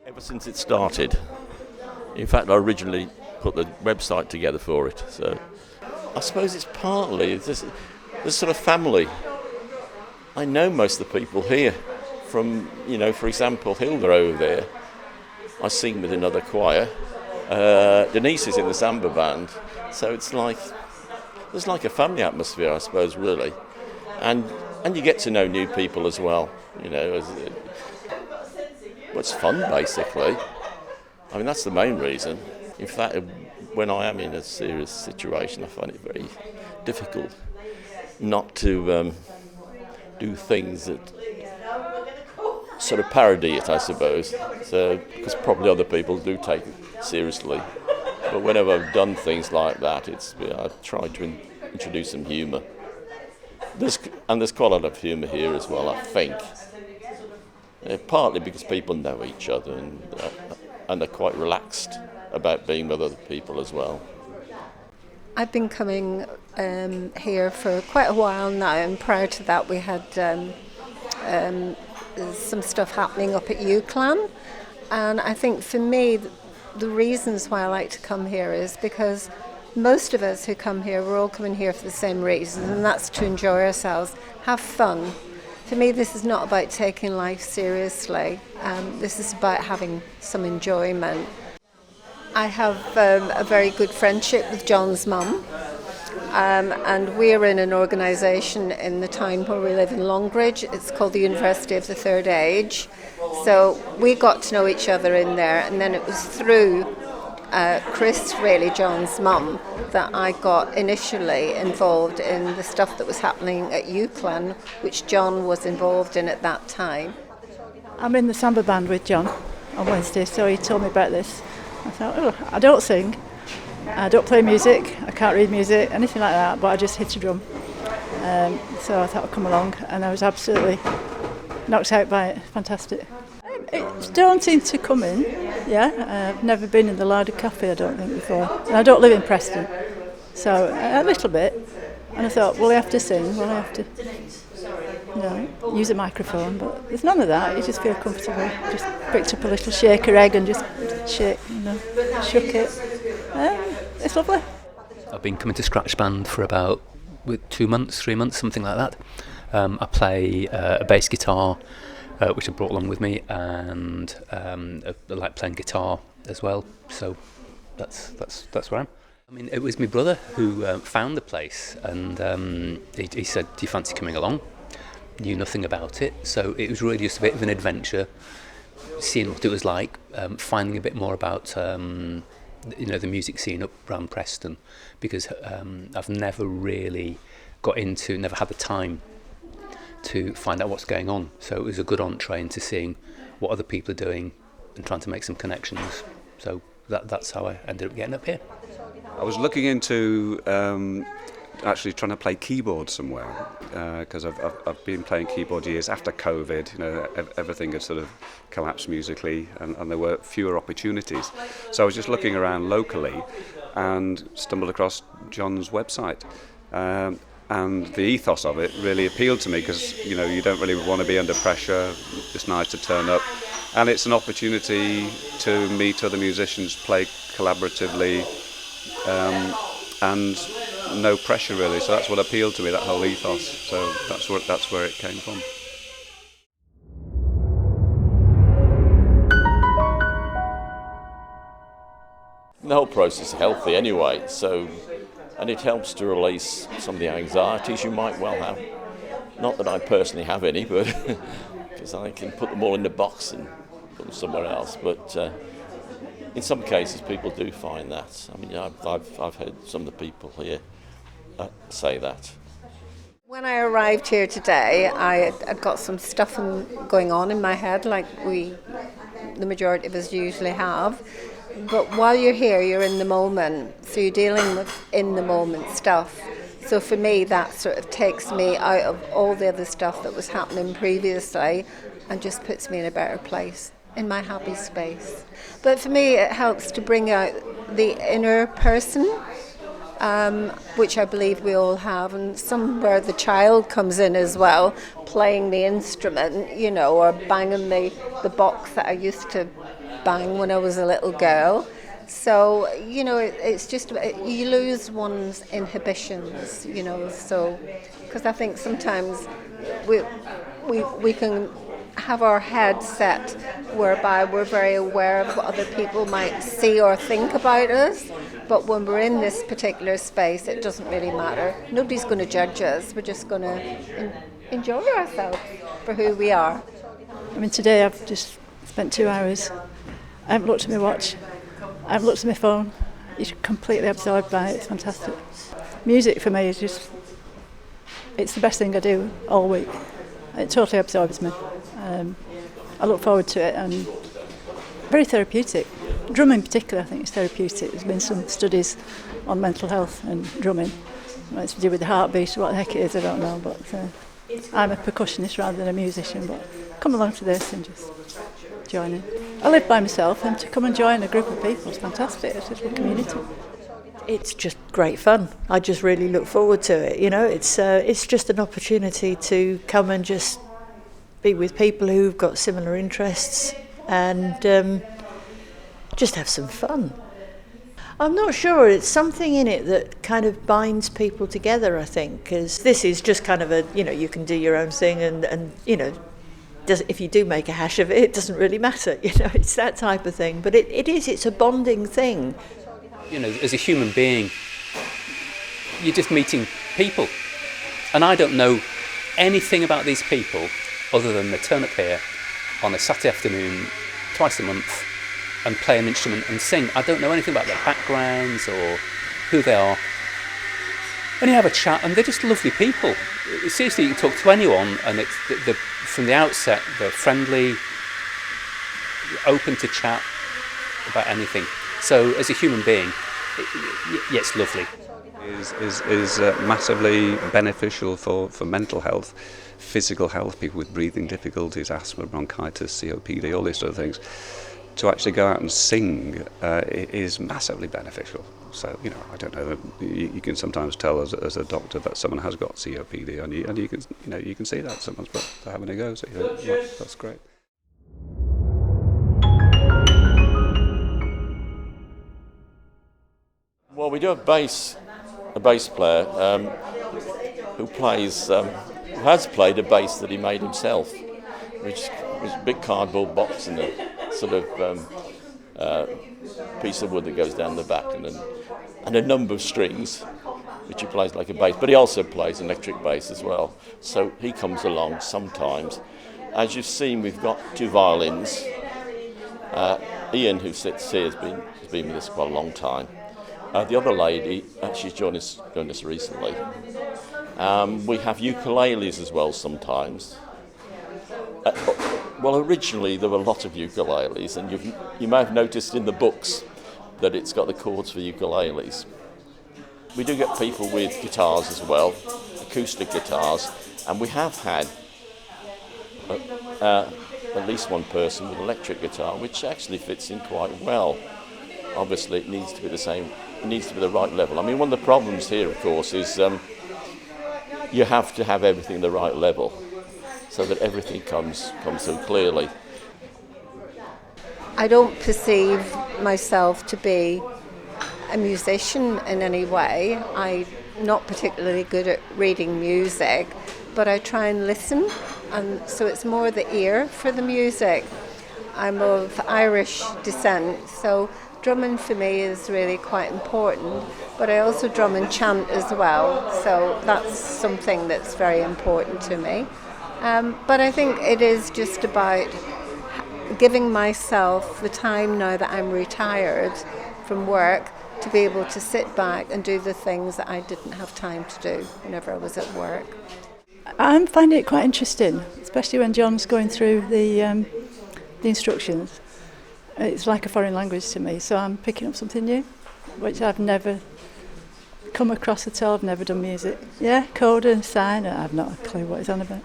Ever since it started. In fact, I originally put the website together for it. So I suppose it's partly this sort of family. I know most of the people here from, for example, Hilda over there. I sing with another choir. Denise is in the samba band. So it's like, there's like a family atmosphere, I suppose, really. And you get to know new people as well, It's fun, basically. I mean, that's the main reason. In fact, when I am in a serious situation, I find it very difficult not to do things that sort of parody it, I suppose. So, because probably other people do take it seriously. But whenever I've done things like that, I've tried to introduce some humour. There's quite a lot of humour here as well, I think. Partly because people know each other and they're quite relaxed about being with other people as well. I've been coming here for quite a while now, and prior to that we had some stuff happening up at UCLan, and I think for me the reasons why I like to come here is because most of us who come here, we're all coming here for the same reason, and that's to enjoy ourselves, have fun. For me, this is not about taking life seriously. This is about having some enjoyment. I have a very good friendship with Jon's mum, and we're in an organisation in the town where we live in Longridge. It's called the University of the Third Age. So we got to know each other in there, and then it was through Chris, really, Jon's mum, that I got initially involved in the stuff that was happening at UCLan, which Jon was involved in at that time. I'm in the samba band with Jon on Wednesday, so he told me about this. I thought, I don't sing, I don't play music, I can't read music, anything like that, but I just hit a drum. So I thought I'd come along, and I was absolutely knocked out by it. Fantastic. It's daunting to come in, yeah. I've never been in the Larder Cafe, I don't think, before. And I don't live in Preston, so a little bit. And I thought, will I have to sing? Will I have to use a microphone? But there's none of that, you just feel comfortable. Just picked up a little shaker egg and just shook it. It's lovely. I've been coming to Scratch Band for about 2 months, 3 months, something like that. I play a bass guitar, which I brought along with me, and I like playing guitar as well. So that's where I am. I mean, it was my brother who found the place, and he said, "Do you fancy coming along?" Knew nothing about it, so it was really just a bit of an adventure, seeing what it was like, finding a bit more about the music scene up around Preston, because I've never really never had the time to find out what's going on. So it was a good entree into seeing what other people are doing and trying to make some connections. So that's how I ended up getting up here. I was looking into actually trying to play keyboard somewhere, because I've been playing keyboard years after COVID. Everything had sort of collapsed musically, and there were fewer opportunities. So I was just looking around locally and stumbled across Jon's website. And the ethos of it really appealed to me, because you don't really want to be under pressure. It's nice to turn up, and it's an opportunity to meet other musicians, play collaboratively, and no pressure really. So that's what appealed to me, that whole ethos. So that's where it came from. The whole process is healthy anyway, and it helps to release some of the anxieties you might well have. Not that I personally have any, but because I can put them all in the box and put them somewhere else. But in some cases, people do find that. I mean, I've heard some of the people here say that. When I arrived here today, I'd got some stuff going on in my head, like the majority of us usually have. But while you're here, you're in the moment, so you're dealing with in-the-moment stuff. So for me, that sort of takes me out of all the other stuff that was happening previously and just puts me in a better place. in my happy space. But for me, it helps to bring out the inner person, which I believe we all have, and somewhere the child comes in as well, playing the instrument, you know, or banging the box that I used to bang when I was a little girl. So, you know, it's just, you lose one's inhibitions, you know, so, because I think sometimes we can have our head set whereby we're very aware of what other people might see or think about us, but when we're in this particular space, it doesn't really matter. Nobody's going to judge us. We're just going to enjoy ourselves for who we are. I mean, today I've just spent 2 hours. I haven't looked at my watch. I haven't looked at my phone. You're completely absorbed by it. It's fantastic. Music for me is just, it's the best thing I do all week. It totally absorbs me. I look forward to it, and very therapeutic. Drumming in particular, I think is therapeutic. There's been some studies on mental health and drumming. It's to do with the heartbeat, what the heck it is, I don't know, but I'm a percussionist rather than a musician, but come along to this and just join in. I live by myself, and to come and join a group of people is fantastic. It's just a community. It's just great fun. I just really look forward to it. You know, it's just an opportunity to come and just be with people who've got similar interests and just have some fun. I'm not sure. It's something in it that kind of binds people together, I think, because this is just kind of a, you know, you can do your own thing and you know, if you do make a hash of it, it doesn't really matter. You know, it's that type of thing. But it's a bonding thing. You know, as a human being, you're just meeting people. And I don't know anything about these people other than they turn up here on a Saturday afternoon, twice a month, and play an instrument and sing. I don't know anything about their backgrounds or who they are. And you have a chat, and they're just lovely people. Seriously, you can talk to anyone, and it's from the outset, they're friendly, open to chat about anything. So, as a human being, it's lovely. Is massively beneficial for mental health, physical health, people with breathing difficulties, asthma, bronchitis, COPD, all these sort of things. To actually go out and sing is massively beneficial. So, you know, I don't know, you can sometimes tell as a doctor that someone has got COPD, and you can, you know, you can see that someone's having a go. So, you know, that's great. Well, we do have a bass player who has played a bass that he made himself, which was a big cardboard box and a sort of piece of wood that goes down the back, and a number of strings, which he plays like a bass. But he also plays electric bass as well. So he comes along sometimes. As you've seen, we've got 2 violins. Ian, who sits here, has been with us quite a long time. The other lady, she's joined us recently. We have ukuleles as well sometimes. Well, originally there were a lot of ukuleles, and you may have noticed in the books that it's got the chords for ukuleles. We do get people with guitars as well, acoustic guitars, and we have had at least one person with electric guitar, which actually fits in quite well. Obviously, it needs to be the same. It needs to be the right level. I mean, one of the problems here, of course, is you have to have everything the right level, so that everything comes through clearly. I don't perceive myself to be a musician in any way. I'm not particularly good at reading music, but I try and listen, and so it's more the ear for the music. I'm of Irish descent, so drumming for me is really quite important, but I also drum and chant as well, so that's something that's very important to me. But I think it is just about giving myself the time now that I'm retired from work to be able to sit back and do the things that I didn't have time to do whenever I was at work. I'm finding it quite interesting, especially when Jon's going through the instructions. It's like a foreign language to me, so I'm picking up something new, which I've never come across at all. I've never done music. Yeah, coda and sign, I've not a clue what he's on about.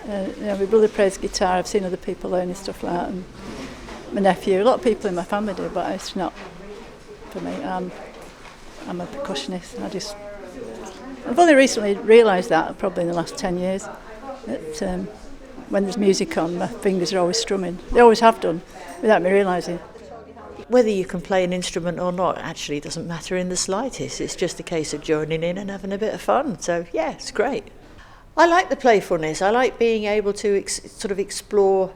My brother plays guitar. I've seen other people learning stuff like that, and my nephew. A lot of people in my family do, but it's not for me. I'm a percussionist. I've only recently realised that, probably in the last 10 years, that when there's music on, my fingers are always strumming. They always have done, without me realising. Whether you can play an instrument or not actually doesn't matter in the slightest. It's just a case of joining in and having a bit of fun. So yeah, it's great. I like the playfulness. I like being able to sort of explore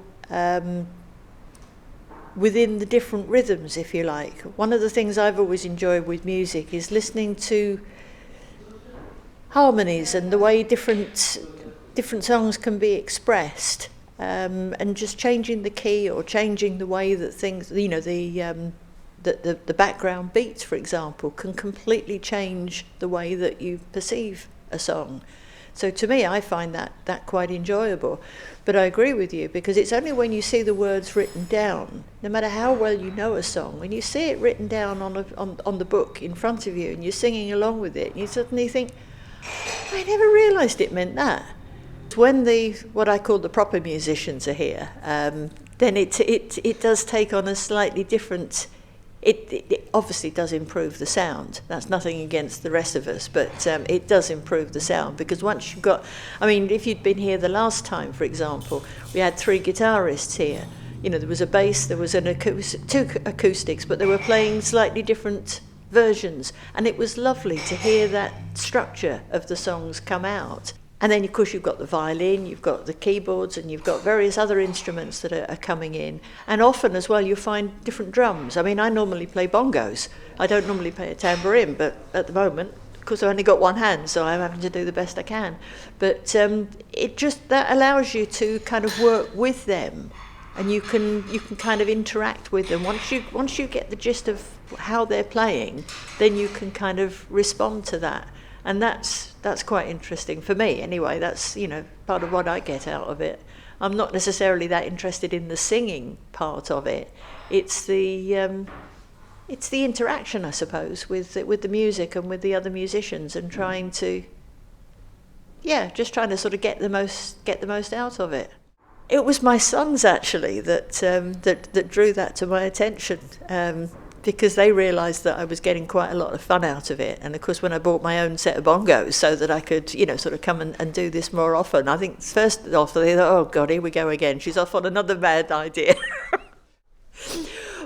within the different rhythms, if you like. One of the things I've always enjoyed with music is listening to harmonies and the way different songs can be expressed, and just changing the key or changing the way that things, the background beats, for example, can completely change the way that you perceive a song. So to me, I find that quite enjoyable. But I agree with you, because it's only when you see the words written down, no matter how well you know a song, when you see it written down on the book in front of you and you're singing along with it, you suddenly think, I never realised it meant that. When what I call the proper musicians are here, then it does take on a slightly different. It obviously does improve the sound. That's nothing against the rest of us, but it does improve the sound, because once you've got, if you'd been here the last time, for example, we had 3 guitarists here. There was a bass, there was two acoustics, but they were playing slightly different versions, and it was lovely to hear that structure of the songs come out. And then, of course, you've got the violin, you've got the keyboards, and you've got various other instruments that are coming in. And often, as well, you find different drums. I normally play bongos. I don't normally play a tambourine, but at the moment, of course, I've only got one hand, so I'm having to do the best I can. But that allows you to kind of work with them, and you can kind of interact with them. Once you get the gist of how they're playing, then you can kind of respond to that. And that's quite interesting for me anyway. That's part of what I get out of it. I'm not necessarily that interested in the singing part of it. It's the interaction, I suppose, with the music and with the other musicians, and trying to sort of get the most out of it. It was my sons actually that drew that to my attention. Because they realised that I was getting quite a lot of fun out of it. And of course, when I bought my own set of bongos so that I could, sort of come and do this more often, I think first off they thought, oh God, here we go again. She's off on another mad idea.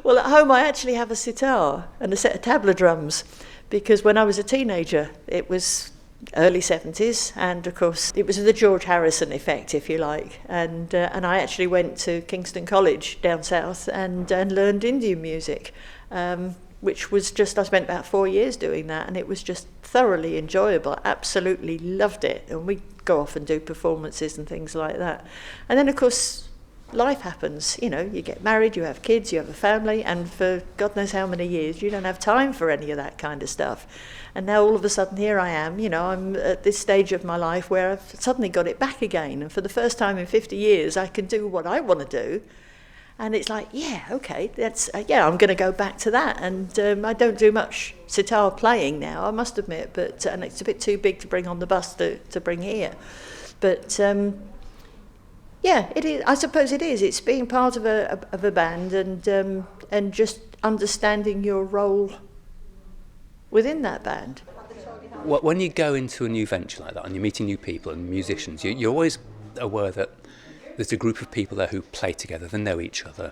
Well, at home I actually have a sitar and a set of tabla drums, because when I was a teenager, it was early 70s, and of course it was the George Harrison effect, if you like, and I actually went to Kingston College down south and learned Indian music. Which was I spent about 4 years doing that, and it was just thoroughly enjoyable. I absolutely loved it, and we go off and do performances and things like that. And then, of course, life happens. You get married, you have kids, you have a family, and for God knows how many years, you don't have time for any of that kind of stuff. And now all of a sudden here I am, I'm at this stage of my life where I've suddenly got it back again, and for the first time in 50 years, I can do what I want to do. And it's like, okay, that's I'm going to go back to that. And I don't do much sitar playing now, I must admit, and it's a bit too big to bring on the bus to bring here. But it is. I suppose it is. It's being part of a band and just understanding your role within that band. When you go into a new venture like that and you're meeting new people and musicians, you're always aware that there's a group of people there who play together, they know each other,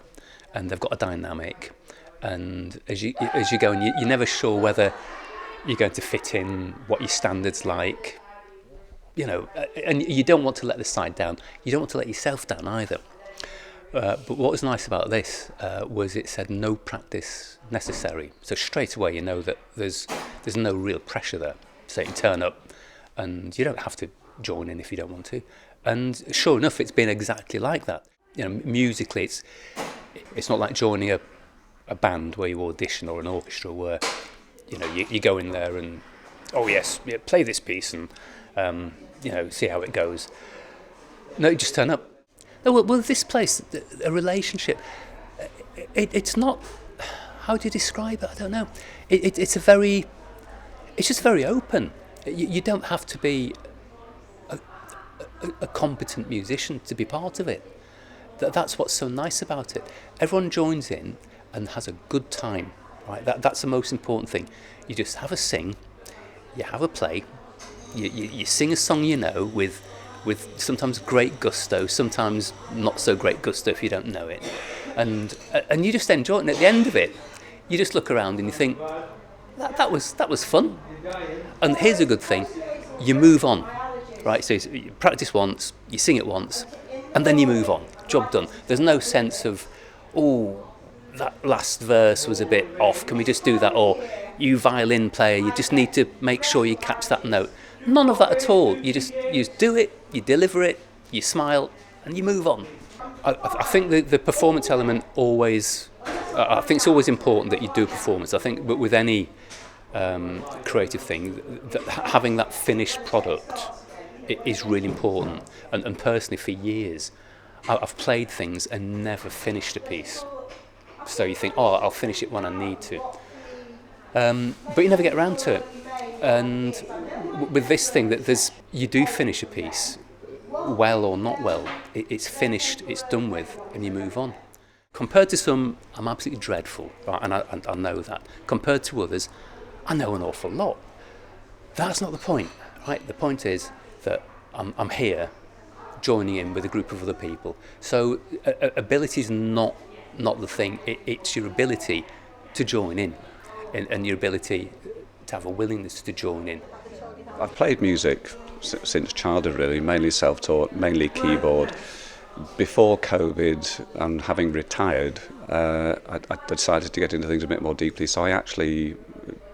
and they've got a dynamic. And as you go, and you're never sure whether you're going to fit in, what your standards like, and you don't want to let the side down. You don't want to let yourself down either. But what was nice about this was it said no practice necessary. So straight away you know that there's no real pressure there. So you turn up, and you don't have to join in if you don't want to. And sure enough, it's been exactly like that. Musically, it's not like joining a band where you audition, or an orchestra where you go in there and play this piece and see how it goes. No, you just turn up. No, well, this place, a relationship, it's not. How do you describe it? I don't know. It's just very open. You don't have to be a competent musician to be part of it. That's what's so nice about it. Everyone joins in and has a good time, right? That's the most important thing. You just have a sing, you have a play, you sing a song you know with sometimes great gusto, sometimes not so great gusto if you don't know it, and you just enjoy it. And at the end of it, you just look around and you think that was fun. And here's a good thing: you move on, right? So you practice once, you sing it once, and then you move on. Job done. There's no sense of, oh, that last verse was a bit off, can we just do that? Or you violin player, you just need to make sure you catch that note. None of that at all. You just do it, you deliver it, you smile, and you move on. I think the performance element always, I think it's always important that you do a performance. I think but with any creative thing, that having that finished product is really important. And personally, for years, I've played things and never finished a piece. So you think, oh, I'll finish it when I need to. But you never get around to it. And with this thing, that you do finish a piece, well or not well. It's finished, it's done with, and you move on. Compared to some, I'm absolutely dreadful, right? And I know that. Compared to others, I know an awful lot. That's not the point, right? The point is that I'm here, joining in with a group of other people. So ability is not the thing. It's your ability to join in, and your ability to have a willingness to join in. I've played music since childhood, really, mainly self-taught, mainly keyboard. Before COVID and having retired, I decided to get into things a bit more deeply, so I actually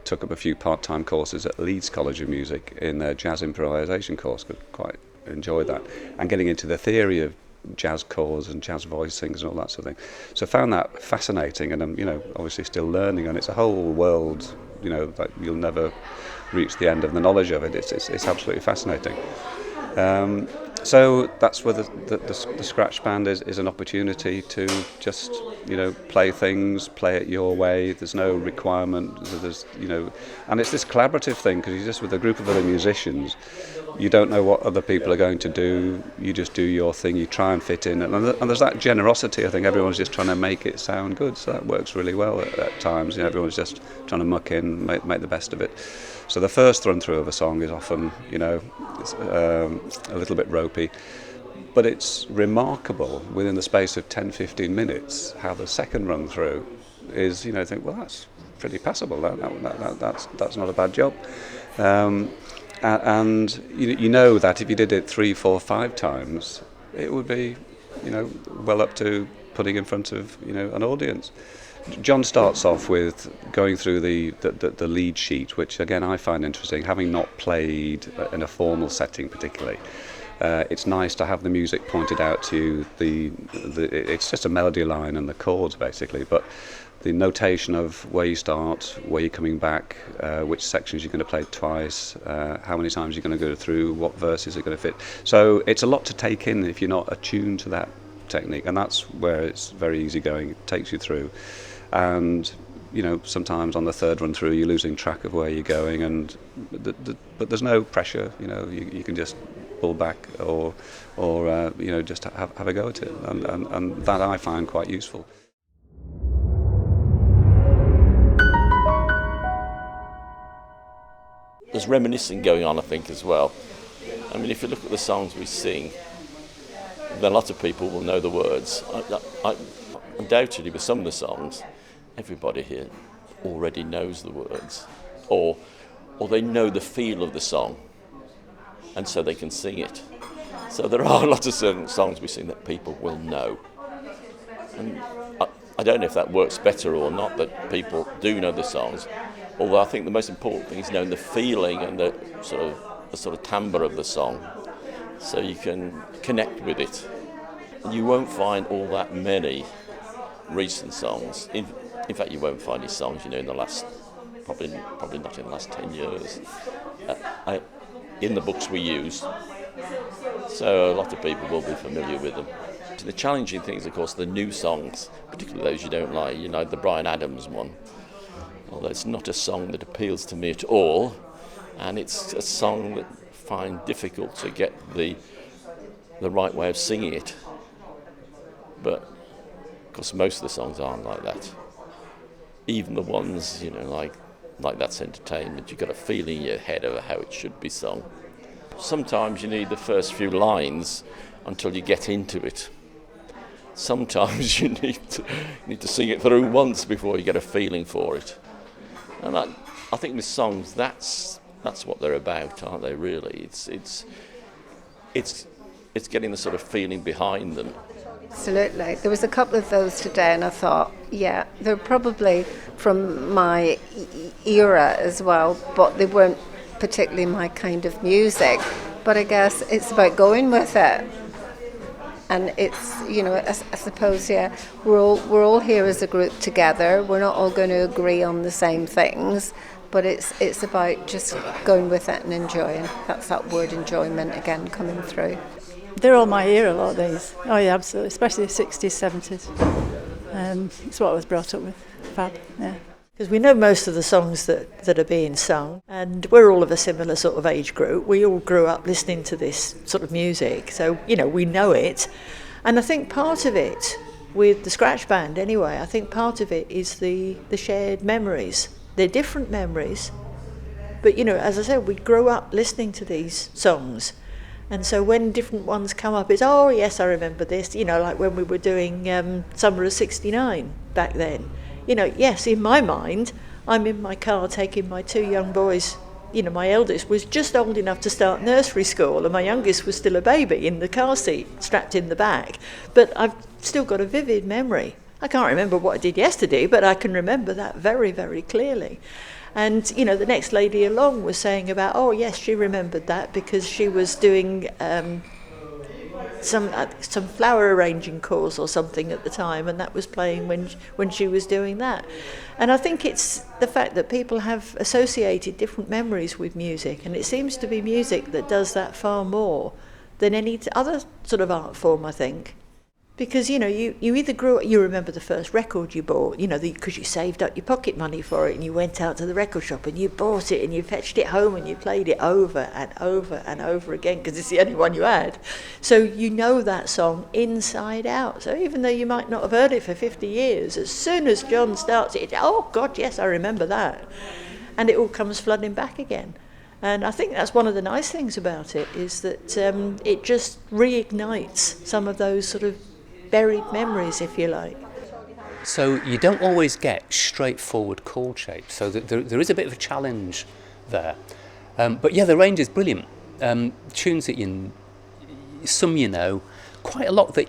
took up a few part-time courses at Leeds College of Music in their jazz improvisation course. Could quite enjoy that, and getting into the theory of jazz chords and jazz voicings and all that sort of thing. So I found that fascinating, and I'm, obviously still learning, and it's a whole world, that you'll never reach the end of the knowledge of it. It's absolutely fascinating. So that's where the Scratch Band is an opportunity to just, play things, play it your way. There's no requirement. And it's this collaborative thing, because you're just with a group of other musicians. You don't know what other people are going to do. You just do your thing. You try and fit in, and there's that generosity. I think everyone's just trying to make it sound good. So that works really well at times. Everyone's just trying to muck in, make the best of it. So the first run through of a song is often, it's, a little bit ropey, but it's remarkable within the space of 10-15 minutes how the second run through is, think, well, that's pretty passable. That's not a bad job. And you know that if you did it 3, 4, 5 times, it would be, well up to putting in front of, an audience. Jon starts off with going through the lead sheet, which again I find interesting, having not played in a formal setting particularly. It's nice to have the music pointed out to you. It's just a melody line and the chords basically, but the notation of where you start, where you're coming back, which sections you're going to play twice, how many times you're going to go through, what verses are going to fit. So it's a lot to take in if you're not attuned to that technique, and that's where it's very easy going. It takes you through. And sometimes on the third run through you're losing track of where you're going, but there's no pressure. You can just pull back or just have a go at it, and that I find quite useful. There's reminiscing going on, I think, as well. I mean, if you look at the songs we sing, then a lot of people will know the words. Undoubtedly, with some of the songs, everybody here already knows the words, or they know the feel of the song, and so they can sing it. So there are a lot of certain songs we sing that people will know. And I don't know if that works better or not, that people do know the songs, although I think the most important thing is knowing the feeling and the sort of timbre of the song, so you can connect with it. You won't find all that many recent songs. In fact, you won't find any songs, in the last, probably not in the last 10 years, in the books we use. So a lot of people will be familiar with them. The challenging thing is, of course, the new songs, particularly those you don't like, the Bryan Adams one. Although it's not a song that appeals to me at all, and it's a song that I find difficult to get the the right way of singing it. But of course most of the songs aren't like that. Even the ones, like That's Entertainment, you've got a feeling in your head of how it should be sung. Sometimes you need the first few lines until you get into it. Sometimes you need to sing it through once before you get a feeling for it. And I think with songs, that's what they're about, aren't they? Really, it's getting the sort of feeling behind them. Absolutely. There was a couple of those today, and I thought, yeah, they're probably from my era as well, but they weren't particularly my kind of music. But I guess it's about going with it. And it's, I suppose, yeah, we're all here as a group together. We're not all going to agree on the same things, but it's about just going with it and enjoying. That's that word enjoyment again coming through. They're all my era, a lot of these. Oh yeah, absolutely, especially the 60s, 70s. It's what I was brought up with, fab, yeah. Because we know most of the songs that are being sung, and we're all of a similar sort of age group. We all grew up listening to this sort of music, so, we know it. And I think part of it, with the Scratch Band anyway, I think part of it is the shared memories. They're different memories, but, as I said, we grew up listening to these songs. And so when different ones come up, it's, oh, yes, I remember this, like when we were doing Summer of '69 back then. Yes, in my mind, I'm in my car taking my two young boys. My eldest was just old enough to start nursery school, and my youngest was still a baby in the car seat, strapped in the back. But I've still got a vivid memory. I can't remember what I did yesterday, but I can remember that very, very clearly. And, the next lady along was saying about, oh, yes, she remembered that because she was doing some flower arranging course or something at the time, and that was playing when she was doing that. And I think it's the fact that people have associated different memories with music, and it seems to be music that does that far more than any other sort of art form, I think. Because, you either grew up, you remember the first record you bought, because you saved up your pocket money for it and you went out to the record shop and you bought it and you fetched it home and you played it over and over and over again because it's the only one you had. So you know that song inside out. So even though you might not have heard it for 50 years, as soon as Jon starts it, oh, God, yes, I remember that. And it all comes flooding back again. And I think that's one of the nice things about it, is that it just reignites some of those sort of buried memories, if you like. So you don't always get straightforward chord shapes, so there is a bit of a challenge there. But yeah, the range is brilliant. Tunes that some quite a lot that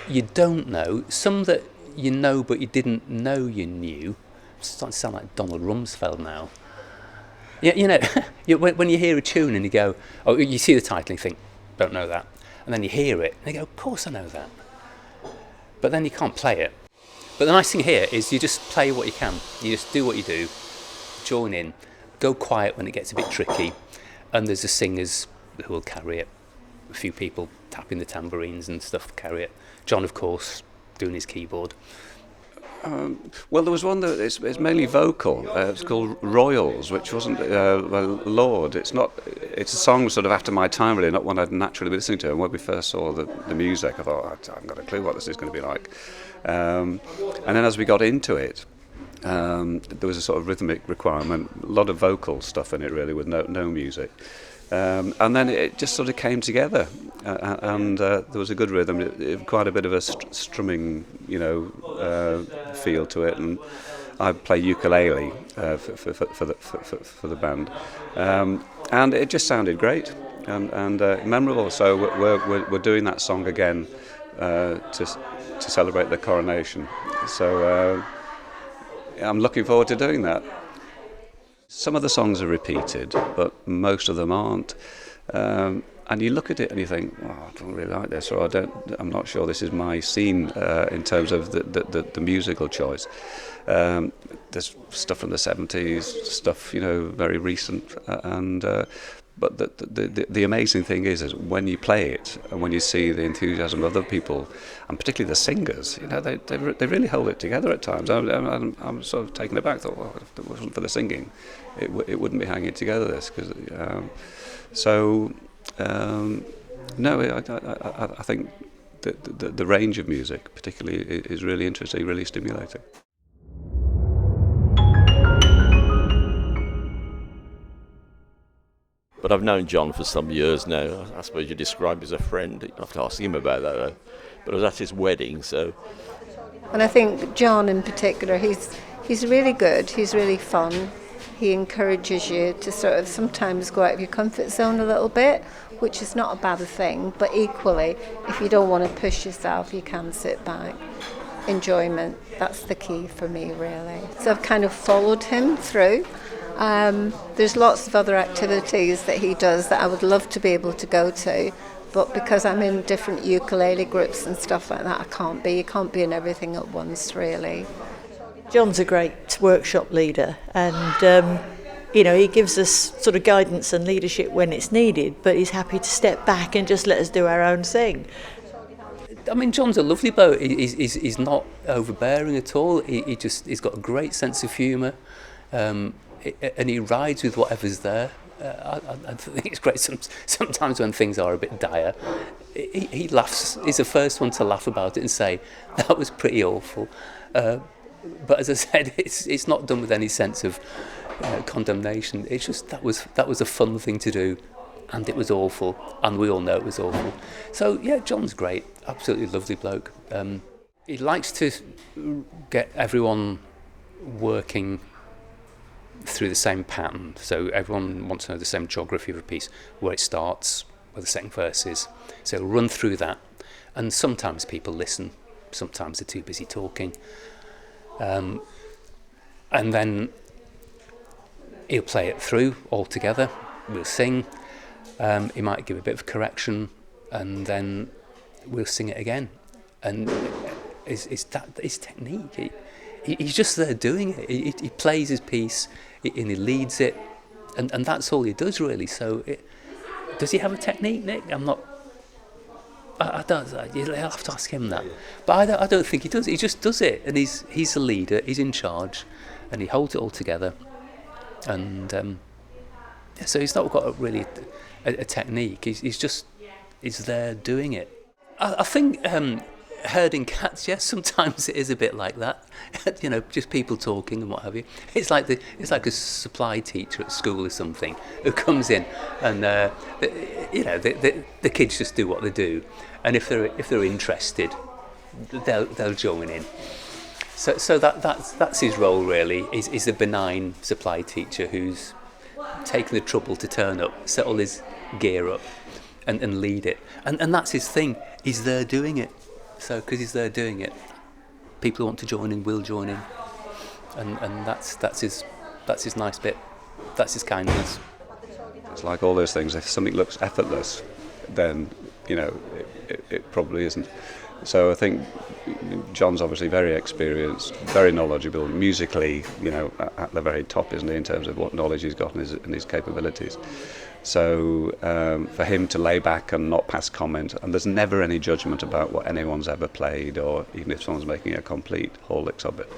you don't know, some that you know but you didn't know you knew. It's starting to sound like Donald Rumsfeld now. Yeah, when you hear a tune and you go, oh, you see the title and you think, don't know that. And then you hear it and you go, of course I know that. But then you can't play it. But the nice thing here is you just play what you can. You just do what you do, join in, go quiet when it gets a bit tricky, and there's the singers who will carry it. A few people tapping the tambourines and stuff carry it. Jon, of course, doing his keyboard. Well, there was one that it's mainly vocal. It's called Royals, which wasn't Lord. It's a song sort of after my time, really, not one I'd naturally be listening to. And when we first saw the music, I thought, I haven't got a clue what this is going to be like. And then as we got into it, there was a sort of rhythmic requirement, a lot of vocal stuff in it, really, with no music. And then it just sort of came together, and there was a good rhythm. It quite a bit of a strumming, feel to it. And I play ukulele for the band, and it just sounded great and memorable. So we're doing that song again to celebrate the coronation. So I'm looking forward to doing that. Some of the songs are repeated, but most of them aren't. And you look at it and you think, oh, I don't really like this, or I'm not sure this is my scene in terms of the musical choice. There's stuff from the 70s, stuff very recent, but the amazing thing is when you play it and when you see the enthusiasm of other people, and particularly the singers, they really hold it together at times. I'm sort of taken aback. Thought, well, if it wasn't for the singing, it wouldn't be hanging together. This No, I think the range of music particularly is really interesting, really stimulating. But I've known Jon for some years now. I suppose you describe him as a friend. You have to ask him about that, though. But I was at his wedding, so... And I think Jon in particular, he's really good, he's really fun. He encourages you to sort of sometimes go out of your comfort zone a little bit, which is not a bad thing, but equally, if you don't want to push yourself, you can sit back. Enjoyment, that's the key for me, really. So I've kind of followed him through. There's lots of other activities that he does that I would love to be able to go to, but because I'm in different ukulele groups and stuff like that, I can't be. You can't be in everything at once, really. Jon's a great workshop leader, and he gives us sort of guidance and leadership when it's needed, but he's happy to step back and just let us do our own thing. I mean, Jon's a lovely bloke. He's not overbearing at all. He's got a great sense of humour. And he rides with whatever's there. I think it's great sometimes when things are a bit dire. He laughs. He's the first one to laugh about it and say, that was pretty awful. But as I said, it's not done with any sense of condemnation. It's just that was a fun thing to do, and it was awful, and we all know it was awful. So yeah, Jon's great. Absolutely lovely bloke. He likes to get everyone working through the same pattern, so everyone wants to know the same geography of a piece, where it starts, where the second verse is. So run through that, and sometimes people listen, sometimes they're too busy talking, and then he'll play it through all together. We'll sing. He might give a bit of correction, and then we'll sing it again. And it's his technique. He's just there doing it. He plays his piece, and he leads it, and that's all he does, really. So, does he have a technique, Nick? I don't. You'll have to ask him that. But I don't think he does. He just does it, and he's the leader. He's in charge, and he holds it all together. And so he's not got a technique. He's there doing it. I think. Herding cats, yes, sometimes it is a bit like that. Just people talking and what have you. It's like a supply teacher at school or something who comes in and the kids just do what they do, and if they're interested, they'll join in. So that's his role, really. Is a benign supply teacher who's taken the trouble to turn up, set all his gear up, and lead it, and that's his thing. He's there doing it. So, because he's there doing it, people who want to join in will join in, and that's his nice bit. That's his kindness. It's like all those things. If something looks effortless, then it probably isn't. So I think Jon's obviously very experienced, very knowledgeable musically. At the very top, isn't he, in terms of what knowledge he's got and his capabilities. So for him to lay back and not pass comment, and there's never any judgment about what anyone's ever played, or even if someone's making a complete Horlicks of it,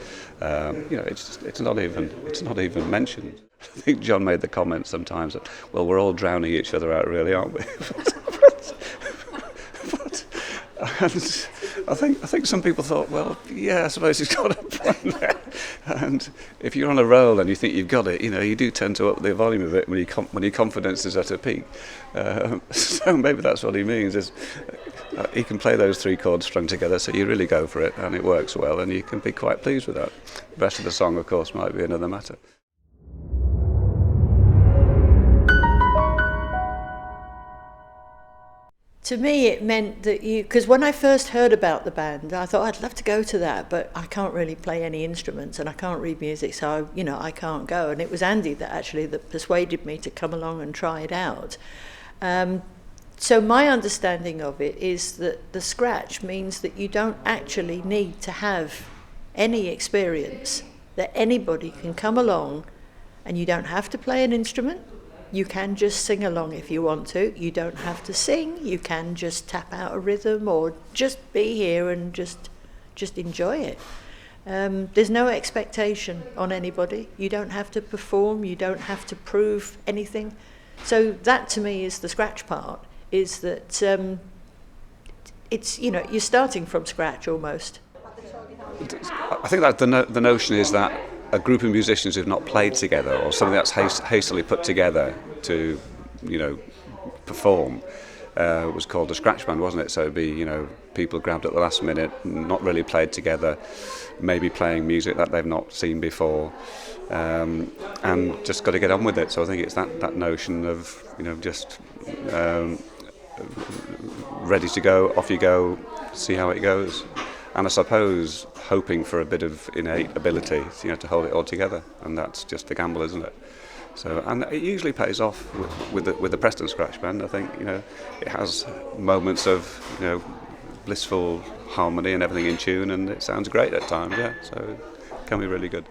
it's not even mentioned. I think Jon made the comment sometimes that, well, we're all drowning each other out, really, aren't we? And I think some people thought, well, yeah, I suppose he's got a point there. And if you're on a roll and you think you've got it, you do tend to up the volume of it when your confidence is at a peak. So maybe that's what he means. Is he can play those three chords strung together, so you really go for it, and it works well, and you can be quite pleased with that. The rest of the song, of course, might be another matter. To me, it meant that because when I first heard about the band, I thought I'd love to go to that, but I can't really play any instruments and I can't read music, so I can't go. And it was Andy that persuaded me to come along and try it out. So my understanding of it is that the scratch means that you don't actually need to have any experience, that anybody can come along, and you don't have to play an instrument. You can just sing along if you want to. You don't have to sing. You can just tap out a rhythm or just be here and just enjoy it. There's no expectation on anybody. You don't have to perform. You don't have to prove anything. So that to me is the scratch part, is that it's, you know, you're starting from scratch almost. I think that the notion is that a group of musicians who've not played together, or something that's hastily put together to, you know, perform, was called a scratch band, wasn't it? So it'd be, you know, people grabbed at the last minute, not really played together, maybe playing music that they've not seen before, and just got to get on with it. So I think it's that notion of, you know, just ready to go, off you go, see how it goes. And I suppose hoping for a bit of innate ability, you know, to hold it all together, and that's just the gamble, isn't it? So, and it usually pays off with the Preston Scratch Band. I think, you know, it has moments of, you know, blissful harmony and everything in tune, and it sounds great at times. Yeah, so it can be really good.